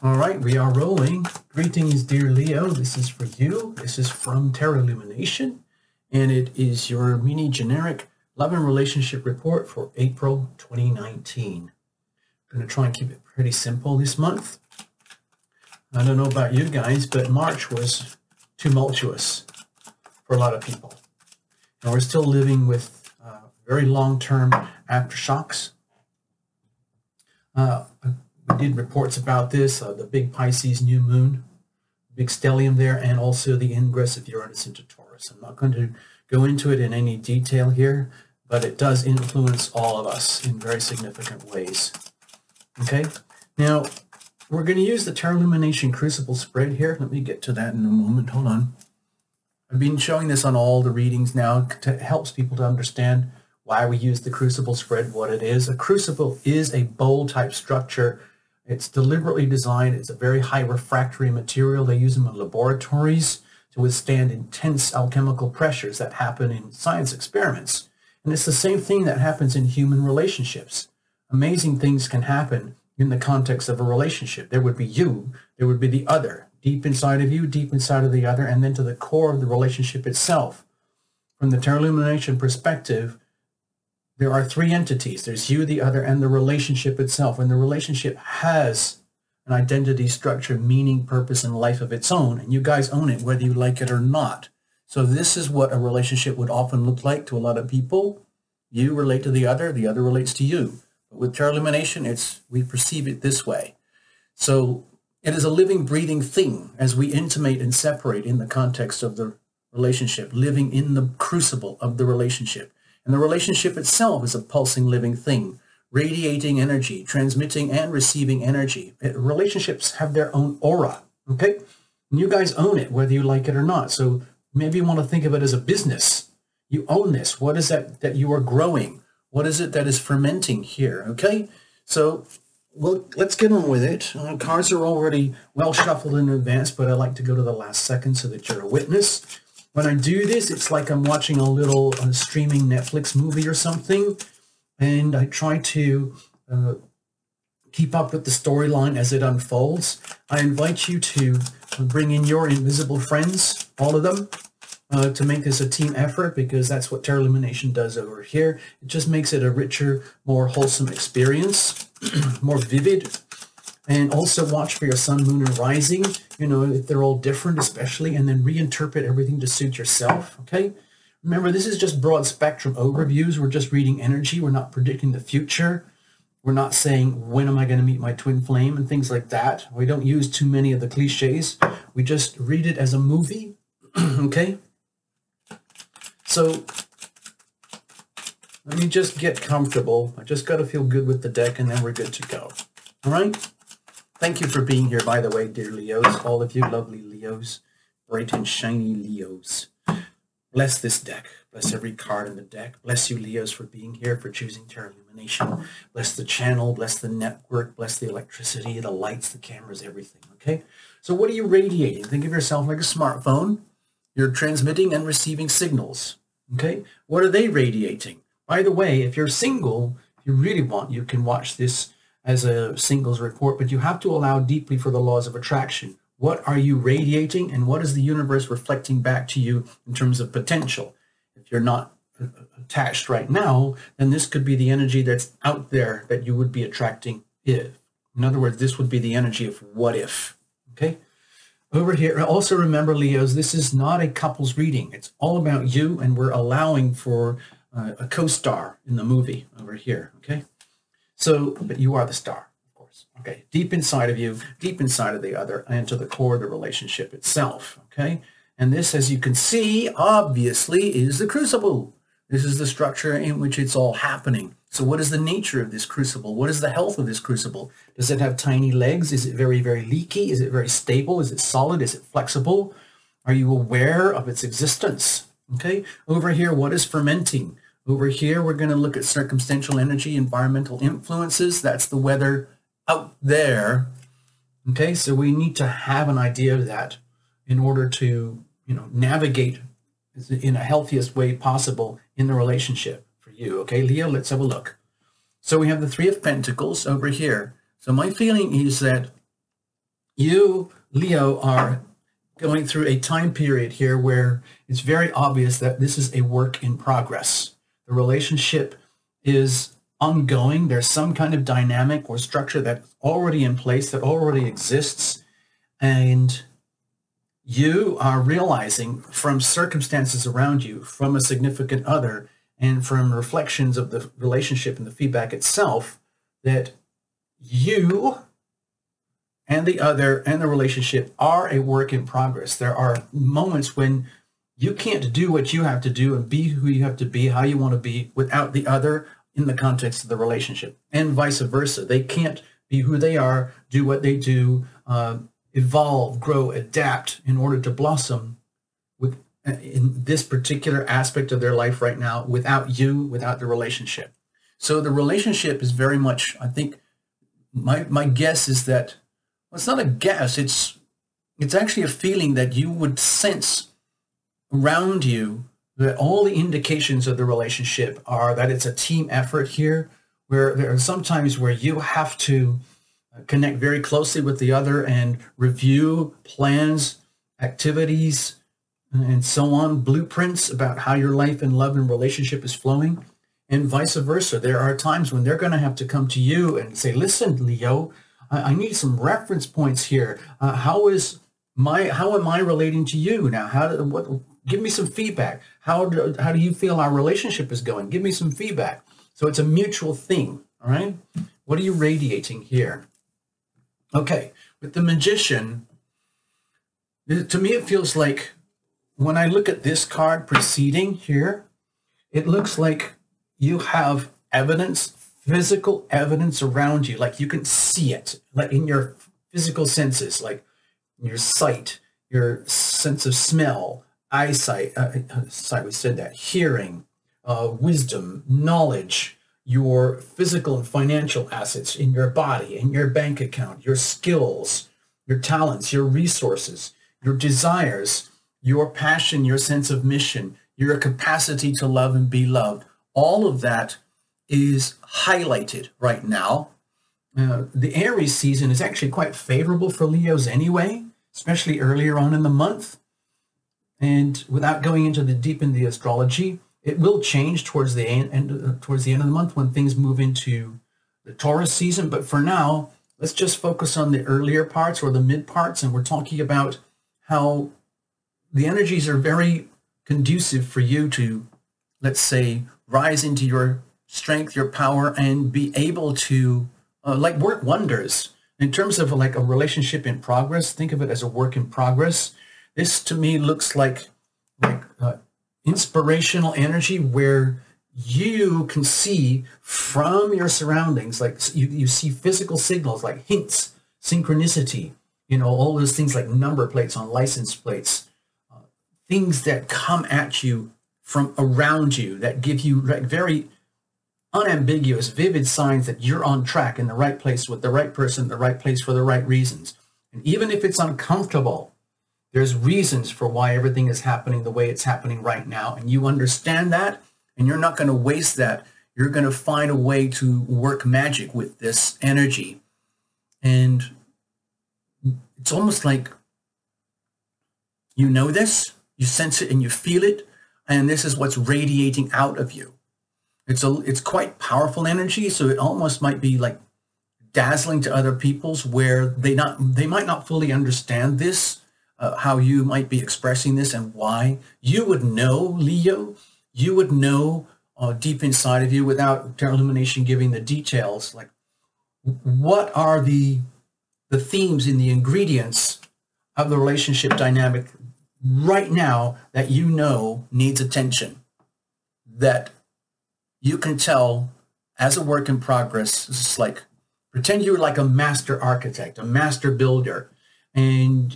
All right, we are rolling. Greetings, dear Leo. This is for you. This is from Terra Lumination, and it is your mini generic love and relationship report for April 2019. I'm going to try and keep it pretty simple this month. I don't know about you guys, but March was tumultuous for a lot of people. And we're still living with very long-term aftershocks. We did reports about this, the big Pisces new moon, big stellium there, and also the ingress of Uranus into Taurus. I'm not going to go into it in any detail here, but it does influence all of us in very significant ways. Okay, now we're going to use the Terra Lumination Crucible spread here. Let me get to that in a moment. Hold on. I've been showing this on all the readings now. It helps people to understand why we use the Crucible spread, what it is. A crucible is a bowl type structure. It's deliberately designed. It's a very high refractory material. They use them in laboratories to withstand intense alchemical pressures that happen in science experiments. And it's the same thing that happens in human relationships. Amazing things can happen in the context of a relationship. There would be you, there would be the other, deep inside of you, deep inside of the other, and then to the core of the relationship itself. From the Terra Lumination perspective, there are three entities. There's you, the other, and the relationship itself. And the relationship has an identity, structure, meaning, purpose, and life of its own. And you guys own it, whether you like it or not. So this is what a relationship would often look like to a lot of people. You relate to the other relates to you. But with Terra Lumination, we perceive it this way. So it is a living, breathing thing as we intimate and separate in the context of the relationship, living in the crucible of the relationship. And the relationship itself is a pulsing living thing, radiating energy, transmitting and receiving energy. Relationships have their own aura, okay? And you guys own it, whether you like it or not. So maybe you want to think of it as a business. You own this. What is that you are growing? What is it that is fermenting here, okay? So let's get on with it. Cards are already well shuffled in advance, but I like to go to the last second so that you're a witness. When I do this, it's like I'm watching a little streaming Netflix movie or something, and I try to keep up with the storyline as it unfolds. I invite you to bring in your invisible friends, all of them, to make this a team effort, because that's what Terra Lumination does over here. It just makes it a richer, more wholesome experience, more vivid. And also watch for your sun, moon, and rising, if they're all different especially, and then reinterpret everything to suit yourself, okay? Remember, this is just broad spectrum overviews. We're just reading energy. We're not predicting the future. We're not saying, when am I going to meet my twin flame and things like that. We don't use too many of the cliches. We just read it as a movie, okay? So let me just get comfortable. I just got to feel good with the deck, and then we're good to go, all right? Thank you for being here, by the way, dear Leos, all of you lovely Leos, bright and shiny Leos. Bless this deck. Bless every card in the deck. Bless you, Leos, for being here, for choosing Terra Lumination. Bless the channel, bless the network, bless the electricity, the lights, the cameras, everything, okay? So what are you radiating? Think of yourself like a smartphone. You're transmitting and receiving signals, okay? What are they radiating? By the way, if you're single, if you really want, you can watch this as a singles report, but you have to allow deeply for the laws of attraction. What are you radiating, and what is the universe reflecting back to you in terms of potential? If you're not attached right now, then this could be the energy that's out there that you would be attracting if. In other words, this would be the energy of what if, okay? Over here, also remember, Leos, this is not a couples reading. It's all about you, and we're allowing for a co-star in the movie over here, okay? So, but you are the star, of course, okay? Deep inside of you, deep inside of the other, and to the core of the relationship itself, okay? And this, as you can see, obviously is the crucible. This is the structure in which it's all happening. So what is the nature of this crucible? What is the health of this crucible? Does it have tiny legs? Is it very, very leaky? Is it very stable? Is it solid? Is it flexible? Are you aware of its existence? Okay, over here, what is fermenting? Over here, we're going to look at circumstantial energy, environmental influences. That's the weather out there. Okay, so we need to have an idea of that in order to, navigate in a healthiest way possible in the relationship for you. Okay, Leo, let's have a look. So we have the Three of Pentacles over here. So my feeling is that you, Leo, are going through a time period here where it's very obvious that this is a work in progress. The relationship is ongoing. There's some kind of dynamic or structure that's already in place, that already exists. And you are realizing from circumstances around you, from a significant other, and from reflections of the relationship and the feedback itself, that you and the other and the relationship are a work in progress. There are moments when you can't do what you have to do and be who you have to be, how you want to be, without the other in the context of the relationship, and vice versa. They can't be who they are, do what they do, evolve, grow, adapt in order to blossom in this particular aspect of their life right now without you, without the relationship. So the relationship is very much, I think, my guess is that, well, it's not a guess, it's actually a feeling that you would sense around you, that all the indications of the relationship are that it's a team effort here, where there are some times where you have to connect very closely with the other and review plans, activities, and so on, blueprints about how your life and love and relationship is flowing, and vice versa. There are times when they're going to have to come to you and say, listen, Leo, I need some reference points here. How am I relating to you now? Give me some feedback. How do you feel our relationship is going? Give me some feedback. So it's a mutual thing, all right? What are you radiating here? Okay, with the Magician, to me it feels like, when I look at this card preceding here, it looks like you have evidence, physical evidence around you, like you can see it, like in your physical senses, like your sight, your sense of smell, eyesight, we said that, hearing, wisdom, knowledge, your physical and financial assets in your body, in your bank account, your skills, your talents, your resources, your desires, your passion, your sense of mission, your capacity to love and be loved. All of that is highlighted right now. The Aries season is actually quite favorable for Leos anyway, especially earlier on in the month. And without going into the deep in the astrology, it will change towards the end of the month when things move into the Taurus season. But for now, let's just focus on the earlier parts or the mid parts, and we're talking about how the energies are very conducive for you to, let's say, rise into your strength, your power, and be able to work wonders. In terms of like a relationship in progress, think of it as a work in progress. This to me looks like inspirational energy where you can see from your surroundings, like you see physical signals like hints, synchronicity, all those things like number plates on license plates, things that come at you from around you that give you like very unambiguous, vivid signs that you're on track in the right place with the right person, the right place for the right reasons. And even if it's uncomfortable, there's reasons for why everything is happening the way it's happening right now. And you understand that, and you're not going to waste that. You're going to find a way to work magic with this energy. And it's almost like you know this, you sense it and you feel it, and this is what's radiating out of you. It's quite powerful energy, so it almost might be like dazzling to other people's where they might not fully understand this, how you might be expressing this and why. You would know, Leo, you would know deep inside of you without Tarot Lumination giving the details, like what are the themes and the ingredients of the relationship dynamic right now that you know needs attention, that you can tell as a work in progress. It's like, pretend you're like a master architect, a master builder, and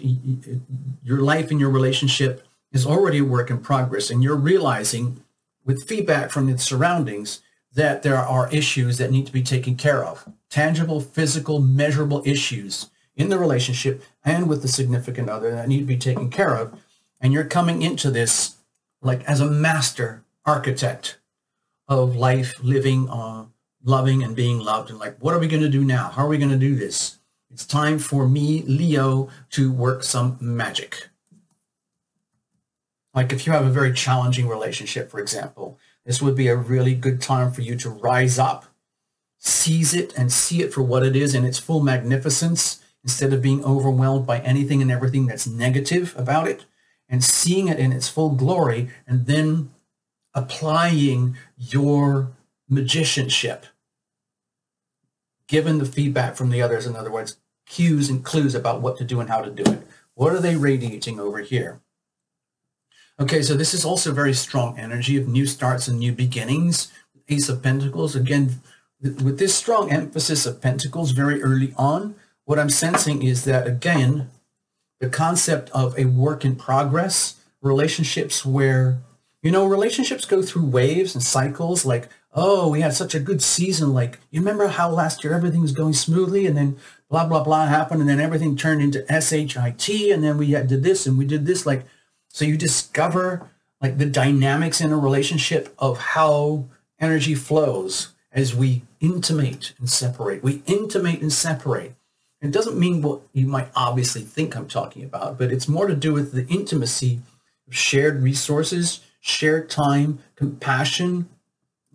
your life and your relationship is already a work in progress, and you're realizing with feedback from the surroundings that there are issues that need to be taken care of, tangible, physical, measurable issues in the relationship and with the significant other that need to be taken care of. And you're coming into this like as a master architect of life, living, loving and being loved. And like, what are we going to do now? How are we going to do this? It's time for me, Leo, to work some magic. Like if you have a very challenging relationship, for example, this would be a really good time for you to rise up, seize it, and see it for what it is in its full magnificence, instead of being overwhelmed by anything and everything that's negative about it, and seeing it in its full glory, and then applying your magicianship, given the feedback from the others, in other words, cues and clues about what to do and how to do it. What are they radiating over here? Okay, so this is also very strong energy of new starts and new beginnings. Ace of Pentacles, again, with this strong emphasis of Pentacles very early on, what I'm sensing is that, again, the concept of a work in progress, relationships where, you know, relationships go through waves and cycles, like, oh, we had such a good season, like, you remember how last year everything was going smoothly, and then blah, blah, blah happened, and then everything turned into SHIT, and then we did this, and we did this, like, so you discover, like, the dynamics in a relationship of how energy flows as we intimate and separate. We intimate and separate. It doesn't mean what you might obviously think I'm talking about, but it's more to do with the intimacy of shared resources, shared time, compassion,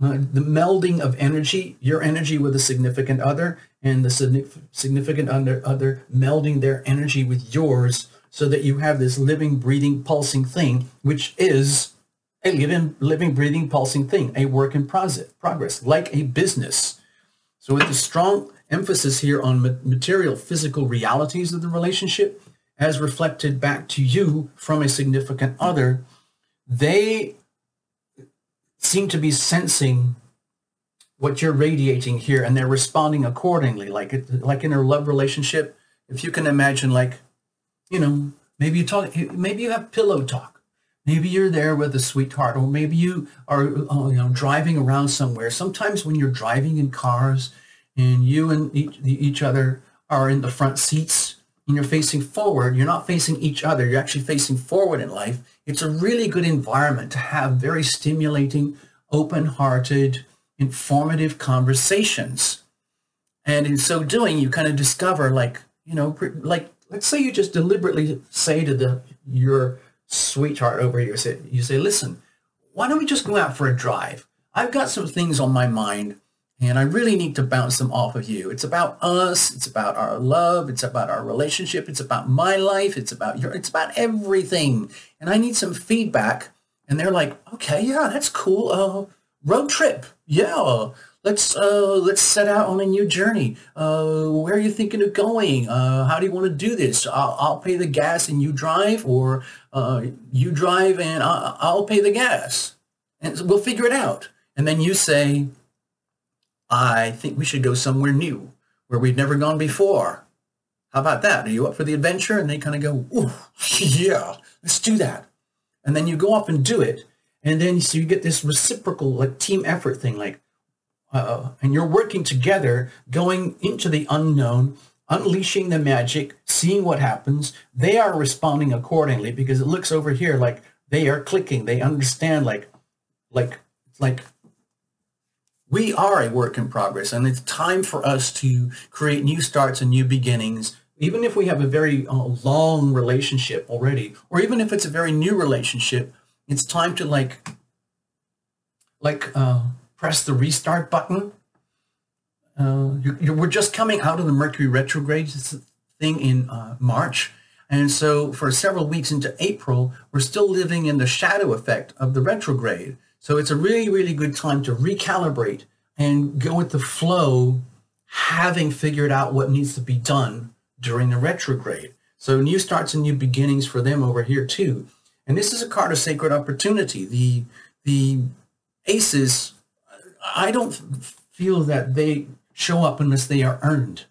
the melding of energy, your energy with a significant other, and the significant other melding their energy with yours, so that you have this living, breathing, pulsing thing, which is a living, breathing, pulsing thing, a work in progress, like a business. So with the strong emphasis here on material, physical realities of the relationship, as reflected back to you from a significant other, they seem to be sensing what you're radiating here, and they're responding accordingly. Like in a love relationship, if you can imagine, like, you know, maybe you have pillow talk. Maybe you're there with a sweetheart, or maybe you are, you know, driving around somewhere. Sometimes when you're driving in cars and you and each other are in the front seats and you're facing forward, you're not facing each other, you're actually facing forward in life. It's a really good environment to have very stimulating, open-hearted, informative conversations. And in so doing, you kind of discover, like, you know, like, let's say you just deliberately say to your sweetheart over here, you say, listen, why don't we just go out for a drive? I've got some things on my mind, and I really need to bounce them off of you. It's about us. It's about our love. It's about our relationship. It's about my life. It's about everything. And I need some feedback. And they're like, okay, yeah, that's cool. Road trip. Yeah. Let's set out on a new journey. Where are you thinking of going? How do you want to do this? I'll pay the gas and you drive, or you drive and I'll pay the gas, and we'll figure it out. And then you say, I think we should go somewhere new where we've never gone before. How about that? Are you up for the adventure? And they kind of go, ooh, yeah, let's do that. And then you go off and do it. And then so you get this reciprocal, like, team effort thing, like, and you're working together, going into the unknown, unleashing the magic, seeing what happens. They are responding accordingly, because it looks over here like they are clicking. They understand, like we are a work in progress, and it's time for us to create new starts and new beginnings. Even if we have a very long relationship already, or even if it's a very new relationship, it's time to press the restart button. We're just coming out of the Mercury retrograde thing in March. And so for several weeks into April, we're still living in the shadow effect of the retrograde. So it's a really, really good time to recalibrate and go with the flow, having figured out what needs to be done during the retrograde. So new starts and new beginnings for them over here too. And this is a card of sacred opportunity. The aces, I don't feel that they show up unless they are earned.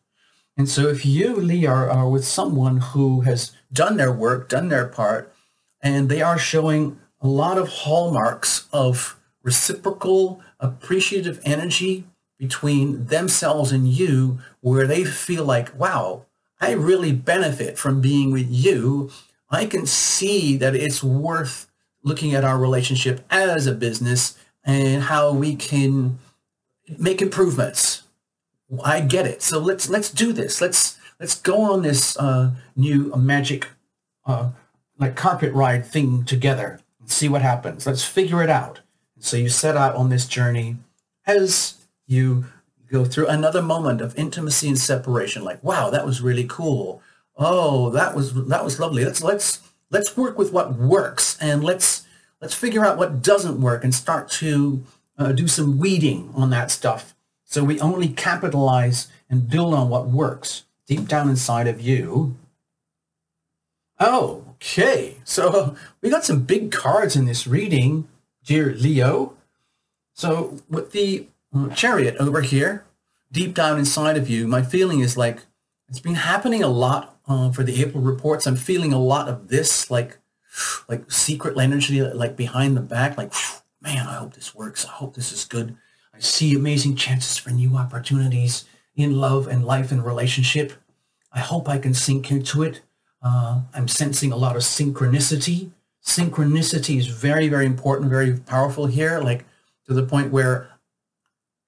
And so if you, Lee, are with someone who has done their work, done their part, and they are showing a lot of hallmarks of reciprocal, appreciative energy between themselves and you, where they feel like, wow, I really benefit from being with you. I can see that it's worth looking at our relationship as a business and how we can make improvements. I get it. So let's do this. let's go on this new magic like carpet ride thing together and see what happens. Let's figure it out. So you set out on this journey as you go through another moment of intimacy and separation. Like, wow, that was really cool. Oh, that was lovely. Let's work with what works, and let's figure out what doesn't work and start to do some weeding on that stuff. So we only capitalize and build on what works deep down inside of you. Oh, okay. So we got some big cards in this reading, dear Leo. So with the Chariot over here, deep down inside of you, my feeling is like it's been happening a lot for the April reports. I'm feeling a lot of this, like secret energy, like behind the back, like, man, I hope this works. I hope this is good. I see amazing chances for new opportunities in love and life and relationship. I hope I can sink into it. I'm sensing a lot of synchronicity. Synchronicity is very, very important, very powerful here, like to the point where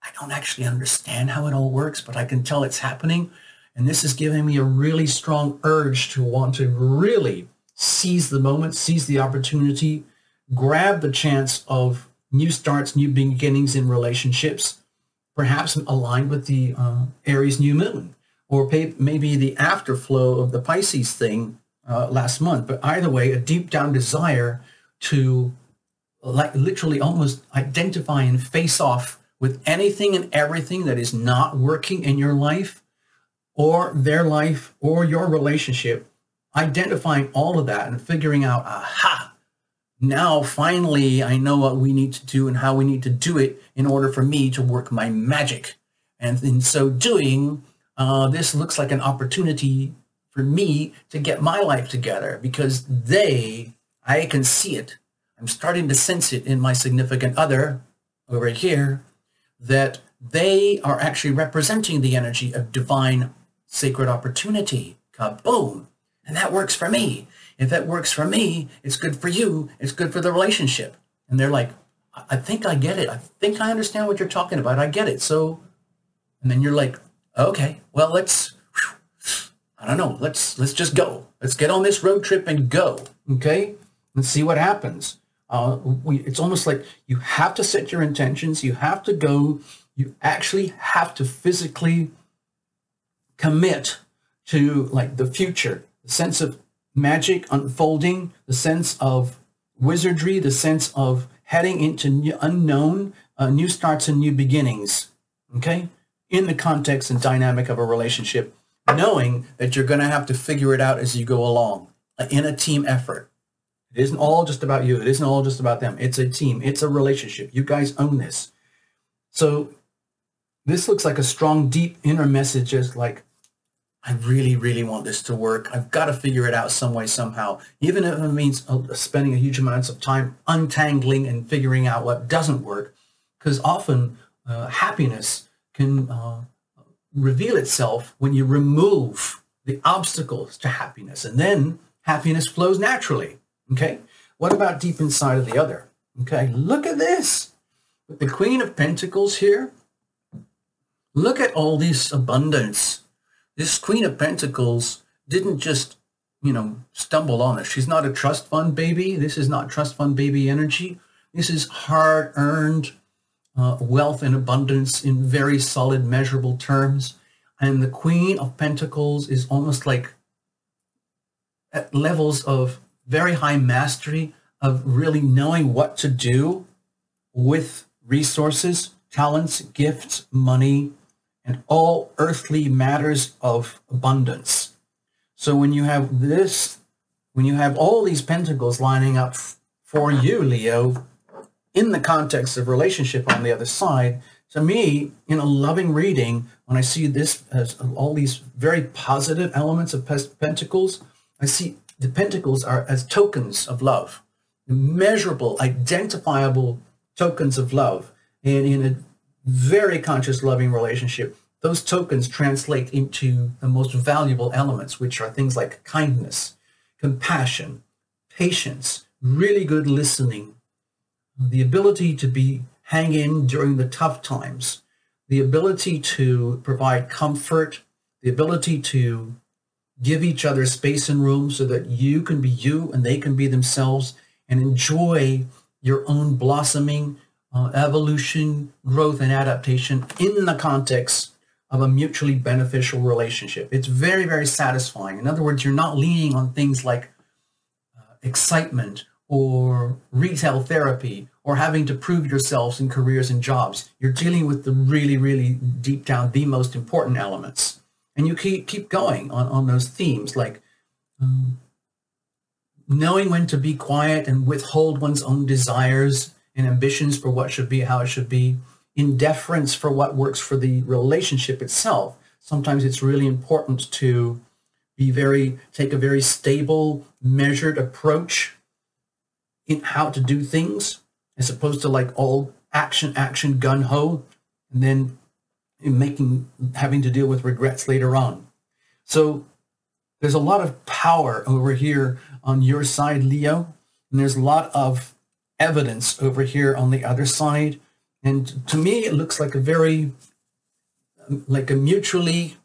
I don't actually understand how it all works, but I can tell it's happening. And this is giving me a really strong urge to want to really seize the moment, seize the opportunity, grab the chance of new starts, new beginnings in relationships, perhaps aligned with the Aries new moon, or maybe the afterflow of the Pisces thing last month. But either way, a deep down desire to like literally almost identify and face off with anything and everything that is not working in your life or their life or your relationship, identifying all of that and figuring out, aha, now finally I know what we need to do and how we need to do it in order for me to work my magic. And in so doing, this looks like an opportunity for me to get my life together because I can see it. I'm starting to sense it in my significant other over here, that they are actually representing the energy of divine sacred opportunity. Kaboom. And that works for me. If that works for me, it's good for you. It's good for the relationship. And they're like, I think I get it. I think I understand what you're talking about. I get it. So, and then you're like, okay, well, I don't know. Let's just go. Let's get on this road trip and go. Okay. And see what happens. It's almost like you have to set your intentions. You have to go. You actually have to physically commit to like the future, the sense of magic unfolding, the sense of wizardry, the sense of heading into new, unknown, new starts and new beginnings, okay? In the context and dynamic of a relationship, knowing that you're going to have to figure it out as you go along in a team effort. It isn't all just about you. It isn't all just about them. It's a team. It's a relationship. You guys own this. So this looks like a strong, deep inner message is like, I really, really want this to work. I've got to figure it out some way, somehow, even if it means spending a huge amounts of time untangling and figuring out what doesn't work, because often happiness can reveal itself when you remove the obstacles to happiness, and then happiness flows naturally. Okay, what about deep inside of the other? Okay, look at this. With the Queen of Pentacles here, look at all this abundance. This Queen of Pentacles didn't just, stumble on it. She's not a trust fund baby. This is not trust fund baby energy. This is hard-earned wealth and abundance in very solid, measurable terms. And the Queen of Pentacles is almost like at levels of very high mastery of really knowing what to do with resources, talents, gifts, money, and all earthly matters of abundance. So when you have this, when you have all these pentacles lining up for you, Leo, in the context of relationship on the other side, to me, in a loving reading, when I see this as all these very positive elements of pentacles, I see the pentacles are as tokens of love, measurable, identifiable tokens of love. And in a very conscious, loving relationship, those tokens translate into the most valuable elements, which are things like kindness, compassion, patience, really good listening, the ability to hang in during the tough times, the ability to provide comfort, the ability to give each other space and room so that you can be you and they can be themselves and enjoy your own blossoming, evolution, growth, and adaptation in the context of a mutually beneficial relationship. It's very, very satisfying. In other words, you're not leaning on things like excitement or retail therapy or having to prove yourselves in careers and jobs. You're dealing with the really, really deep down, the most important elements. And you keep going on those themes, like knowing when to be quiet and withhold one's own desires and ambitions for what should be, how it should be, in deference for what works for the relationship itself. Sometimes it's really important to take a very stable, measured approach in how to do things, as opposed to like all action, gun-ho, and then having to deal with regrets later on. So there's a lot of power over here on your side, Leo, and there's a lot of evidence over here on the other side. And to me, it looks like like a mutually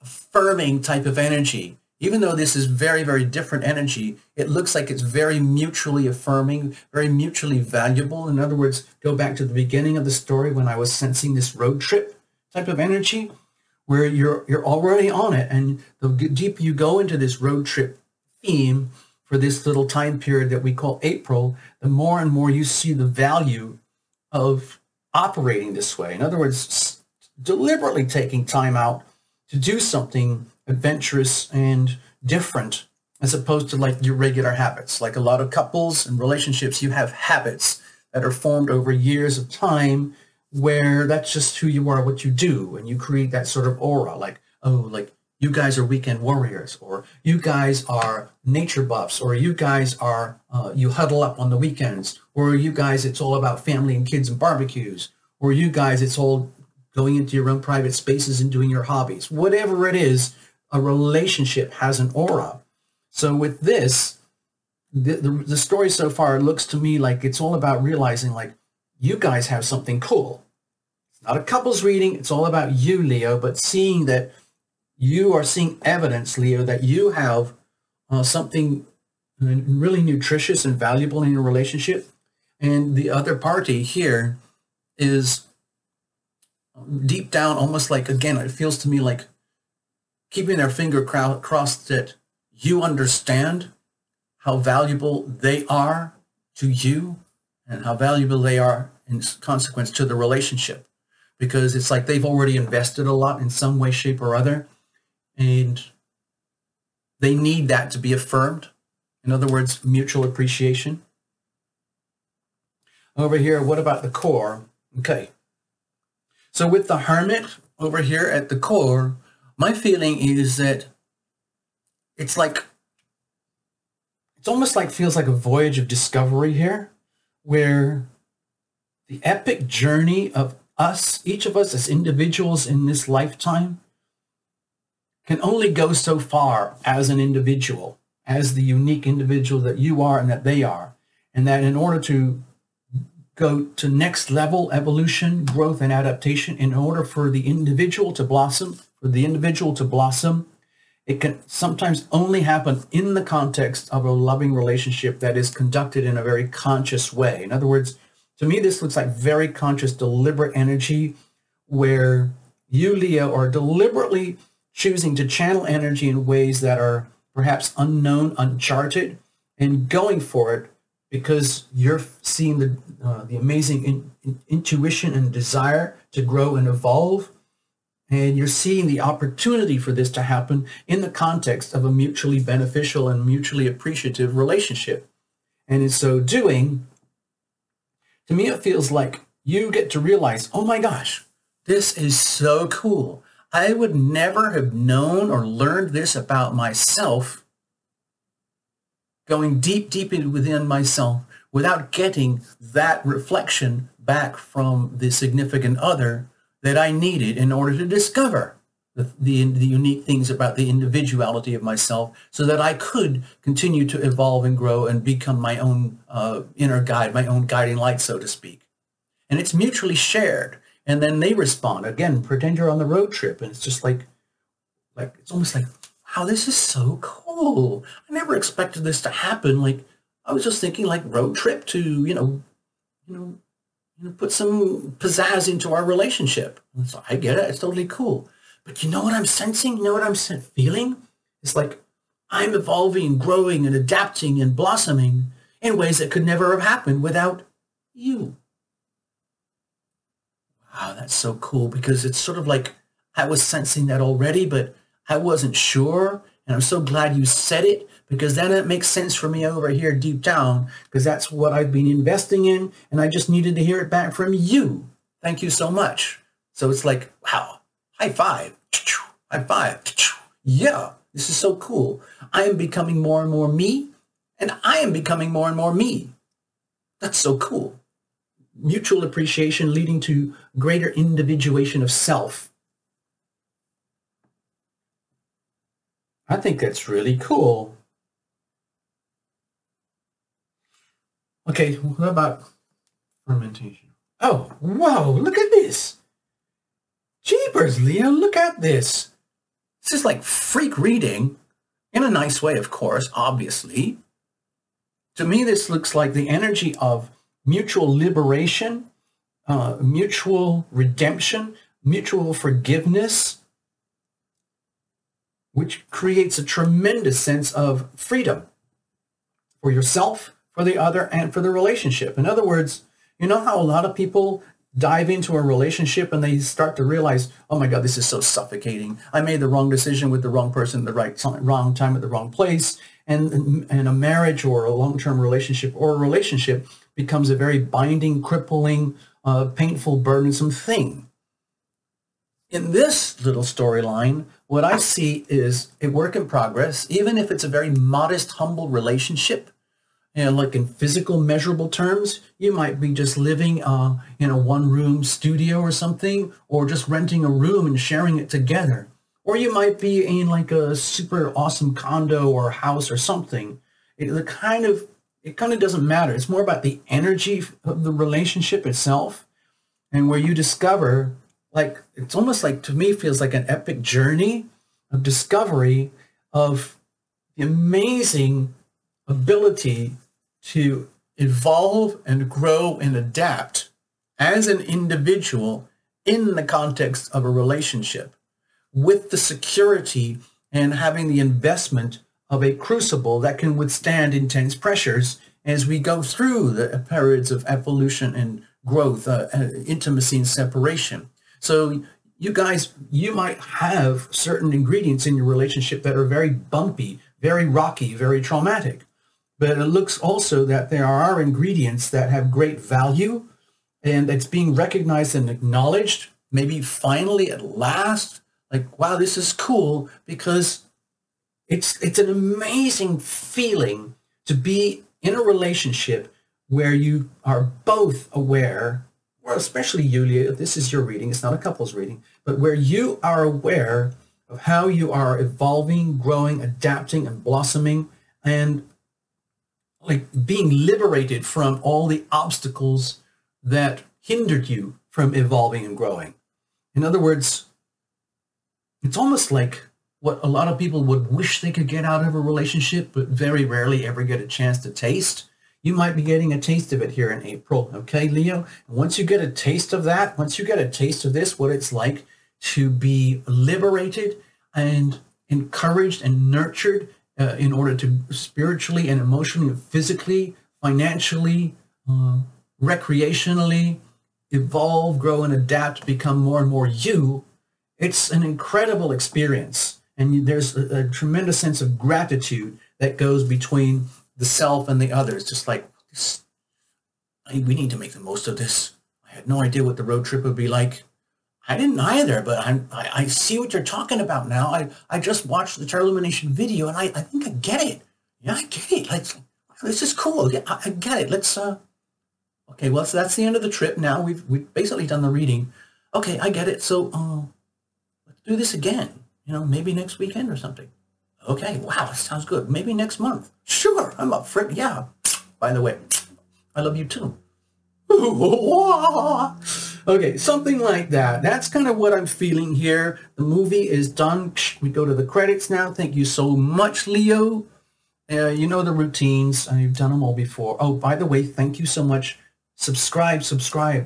affirming type of energy. Even though this is very, very different energy, it looks like it's very mutually affirming, very mutually valuable. In other words, go back to the beginning of the story when I was sensing this road trip type of energy, where you're already on it. And the deeper you go into this road trip theme for this little time period that we call April, the more and more you see the value of operating this way. In other words, deliberately taking time out to do something adventurous and different, as opposed to like your regular habits. Like a lot of couples and relationships, you have habits that are formed over years of time where that's just who you are, what you do, and you create that sort of aura, like, oh, like you guys are weekend warriors, or you guys are nature buffs, or you guys are, you huddle up on the weekends, or you guys, it's all about family and kids and barbecues, or you guys, it's all going into your own private spaces and doing your hobbies. Whatever it is, a relationship has an aura. So with this, the story so far looks to me like it's all about realizing like you guys have something cool. It's not a couples reading. It's all about you, Leo, but seeing that you are seeing evidence, Leo, that you have something really nutritious and valuable in your relationship. And the other party here is deep down, almost like, again, it feels to me like keeping their finger crossed that you understand how valuable they are to you and how valuable they are in consequence to the relationship. Because it's like they've already invested a lot in some way, shape, or other. And they need that to be affirmed. In other words, mutual appreciation. Over here, what about the core? Okay. So with the Hermit over here at the core, my feeling is that it's almost like feels like a voyage of discovery here, where the epic journey of us, each of us as individuals in this lifetime, can only go so far as an individual, as the unique individual that you are and that they are. And that in order to go to next level evolution, growth, and adaptation, in order for the individual to blossom, it can sometimes only happen in the context of a loving relationship that is conducted in a very conscious way. In other words, to me, this looks like very conscious, deliberate energy where you, Leo, are deliberately choosing to channel energy in ways that are perhaps unknown, uncharted, and going for it because you're seeing the amazing intuition and desire to grow and evolve. And you're seeing the opportunity for this to happen in the context of a mutually beneficial and mutually appreciative relationship. And in so doing, to me, it feels like you get to realize, oh my gosh, this is so cool. I would never have known or learned this about myself, going deep within myself without getting that reflection back from the significant other that I needed in order to discover the unique things about the individuality of myself so that I could continue to evolve and grow and become my own inner guide, my own guiding light, so to speak. And it's mutually shared. And then they respond. Again, pretend you're on the road trip and it's just like it's almost like, wow, this is so cool. I never expected this to happen. Like, I was just thinking like road trip to, you know, put some pizzazz into our relationship. And so I get it. It's totally cool. But you know what I'm sensing? You know what I'm feeling? It's like I'm evolving, growing, and adapting and blossoming in ways that could never have happened without you. Wow, that's so cool, because it's sort of like I was sensing that already, but I wasn't sure. And I'm so glad you said it, because then it makes sense for me over here deep down, because that's what I've been investing in, and I just needed to hear it back from you. Thank you so much. So it's like, wow, high five, high five. Yeah, this is so cool. I am becoming more and more me, and I am becoming more and more me. That's so cool. Mutual appreciation leading to greater individuation of self. I think that's really cool. Okay, what about fermentation? Oh, whoa, look at this. Jeepers, Leo, look at this. This is like freak reading, in a nice way, of course, obviously. To me, this looks like the energy of mutual liberation, mutual redemption, mutual forgiveness, which creates a tremendous sense of freedom for yourself, for the other, and for the relationship. In other words, you know how a lot of people dive into a relationship and they start to realize, oh my God, this is so suffocating. I made the wrong decision with the wrong person at the wrong time at the wrong place. And a marriage or a long-term relationship or a relationship becomes a very binding, crippling, painful, burdensome thing. In this little storyline, what I see is a work in progress, even if it's a very modest, humble relationship. And like in physical, measurable terms, you might be just living in a one-room studio or something, or just renting a room and sharing it together. Or you might be in like a super awesome condo or house or something. It kind of doesn't matter. It's more about the energy of the relationship itself, and where you discover, like, it's almost like, to me, feels like an epic journey of discovery of the amazing ability to evolve and grow and adapt as an individual in the context of a relationship, with the security and having the investment of a crucible that can withstand intense pressures as we go through the periods of evolution and growth, intimacy and separation. So you guys, you might have certain ingredients in your relationship that are very bumpy, very rocky, very traumatic. But it looks also that there are ingredients that have great value, and it's being recognized and acknowledged, maybe finally at last. Like, wow, this is cool, because it's an amazing feeling to be in a relationship where you are both aware, or especially you, Leah, this is your reading, it's not a couple's reading, but where you are aware of how you are evolving, growing, adapting, and blossoming, and like being liberated from all the obstacles that hindered you from evolving and growing. In other words, it's almost like what a lot of people would wish they could get out of a relationship, but very rarely ever get a chance to taste. You might be getting a taste of it here in April, okay, Leo? And once you get a taste of that, once you get a taste of this, what it's like to be liberated and encouraged and nurtured in order to spiritually and emotionally, physically, financially, recreationally evolve, grow, and adapt, become more and more you. It's an incredible experience, and there's a tremendous sense of gratitude that goes between the self and the others. Just like, we need to make the most of this. I had no idea what the road trip would be like. I didn't either, but I see what you're talking about now. I just watched the Lumination video, and I think I get it. Yeah, I get it. Like, this is cool. Yeah, I get it. Let's, okay, well, so that's the end of the trip now. We've basically done the reading. Okay, I get it. So, let's do this again. You know, maybe next weekend or something. Okay, wow, that sounds good. Maybe next month. Sure, I'm up for it. Yeah. By the way, I love you too. Okay, something like that. That's kind of what I'm feeling here. The movie is done. We go to the credits now. Thank you so much, Leo. You know the routines. I've done them all before. Oh, by the way, thank you so much. Subscribe,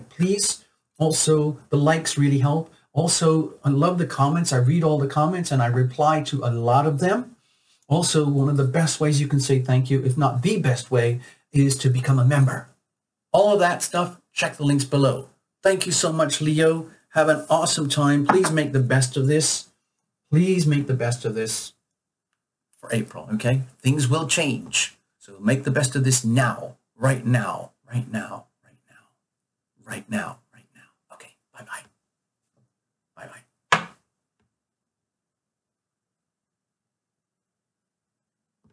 please. Also, the likes really help. Also, I love the comments. I read all the comments and I reply to a lot of them. Also, one of the best ways you can say thank you, if not the best way, is to become a member. All of that stuff, check the links below. Thank you so much, Leo. Have an awesome time. Please make the best of this. Please make the best of this for April, okay? Things will change. So make the best of this now, right now, right now, right now, right now.